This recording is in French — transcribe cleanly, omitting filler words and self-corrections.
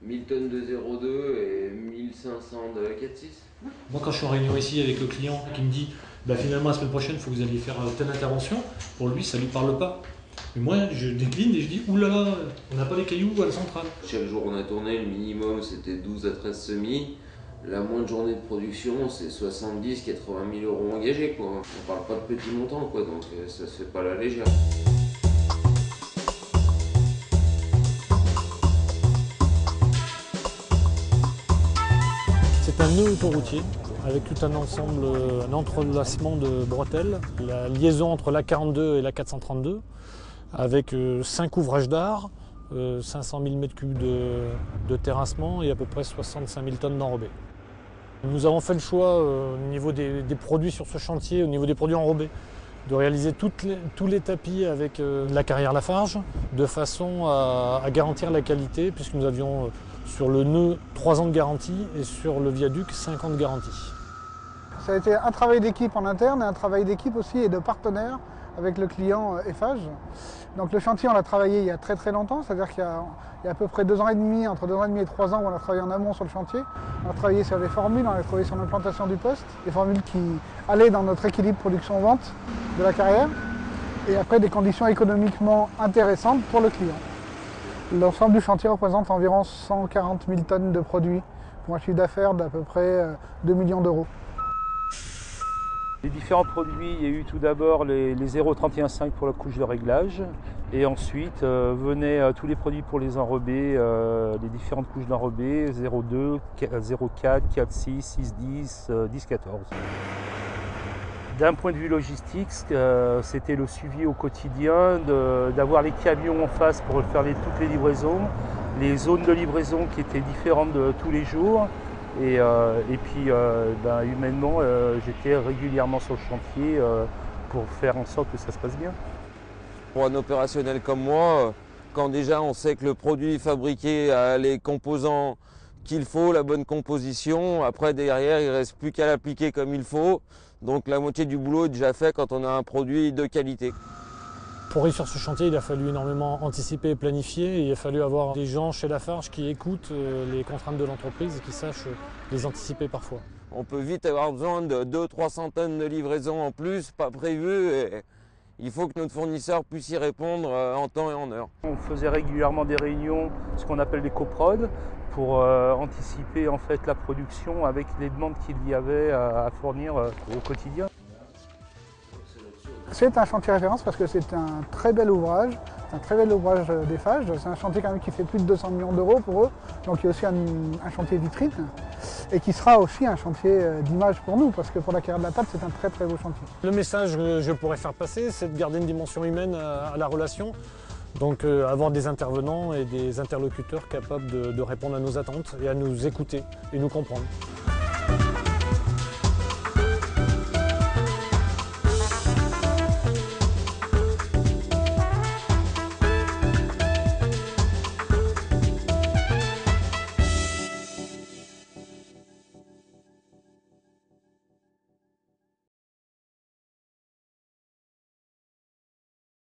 1000 tonnes de 0,2 et 1500 de 4,6. Moi, quand je suis en réunion ici avec le client qui me dit bah, finalement la semaine prochaine, il faut que vous alliez faire telle intervention, pour lui, ça ne lui parle pas. Mais moi, je décline et je dis oulala, on n'a pas les cailloux à la centrale. Chaque jour on a tourné, le minimum c'était 12 à 13 semis. La moindre journée de production, c'est 70-80 000 euros engagés, quoi. On parle pas de petits montants, quoi, donc ça se fait pas à la légère. C'est un nœud autoroutier avec tout un ensemble, un entrelacement de bretelles, la liaison entre l'A42 et l'A432 avec 5 ouvrages d'art, 500 000 m3 de terrassement et à peu près 65 000 tonnes d'enrobés. Nous avons fait le choix au niveau des produits sur ce chantier, au niveau des produits enrobés, de réaliser tous les tapis avec la carrière Lafarge de façon à garantir la qualité puisque nous avions sur le nœud 3 ans de garantie et sur le viaduc 5 ans de garantie. Ça a été un travail d'équipe en interne et un travail d'équipe aussi et de partenaire avec le client Eiffage. Donc le chantier, on l'a travaillé il y a très longtemps, c'est-à-dire qu'il y a à peu près 2 ans et demi, entre 2 ans et demi et 3 ans, où on a travaillé en amont sur le chantier. On a travaillé sur les formules, on a travaillé sur l'implantation du poste, des formules qui allaient dans notre équilibre production-vente de la carrière, et après des conditions économiquement intéressantes pour le client. L'ensemble du chantier représente environ 140 000 tonnes de produits pour un chiffre d'affaires d'à peu près 2 millions d'euros. Les différents produits, il y a eu tout d'abord les 0,31,5 pour la couche de réglage et ensuite venaient tous les produits pour les enrobés, les différentes couches d'enrobés, 0,2, 0,4, 4,6, 6,10, 10,14. D'un point de vue logistique, c'était le suivi au quotidien, d'avoir les camions en face pour faire toutes les livraisons, les zones de livraison qui étaient différentes de tous les jours. Et puis humainement, j'étais régulièrement sur le chantier pour faire en sorte que ça se passe bien. Pour un opérationnel comme moi, quand déjà on sait que le produit fabriqué a les composants qu'il faut, la bonne composition, après derrière il ne reste plus qu'à l'appliquer comme il faut. Donc la moitié du boulot est déjà fait quand on a un produit de qualité. Pour réussir ce chantier, il a fallu énormément anticiper et planifier. Il a fallu avoir des gens chez Lafarge qui écoutent les contraintes de l'entreprise et qui sachent les anticiper parfois. On peut vite avoir besoin de 200-300 tonnes de livraison en plus, pas prévu. Et il faut que notre fournisseur puisse y répondre en temps et en heure. On faisait régulièrement des réunions, ce qu'on appelle des coprod, pour anticiper en fait la production avec les demandes qu'il y avait à fournir au quotidien. C'est un chantier référence parce que c'est un très bel ouvrage, d'Eiffage. C'est un chantier quand même qui fait plus de 200 millions d'euros pour eux, donc il y a aussi un chantier vitrine et qui sera aussi un chantier d'image pour nous parce que pour la carrière de la table, c'est un très beau chantier. Le message que je pourrais faire passer, c'est de garder une dimension humaine à la relation, donc avoir des intervenants et des interlocuteurs capables de répondre à nos attentes et à nous écouter et nous comprendre.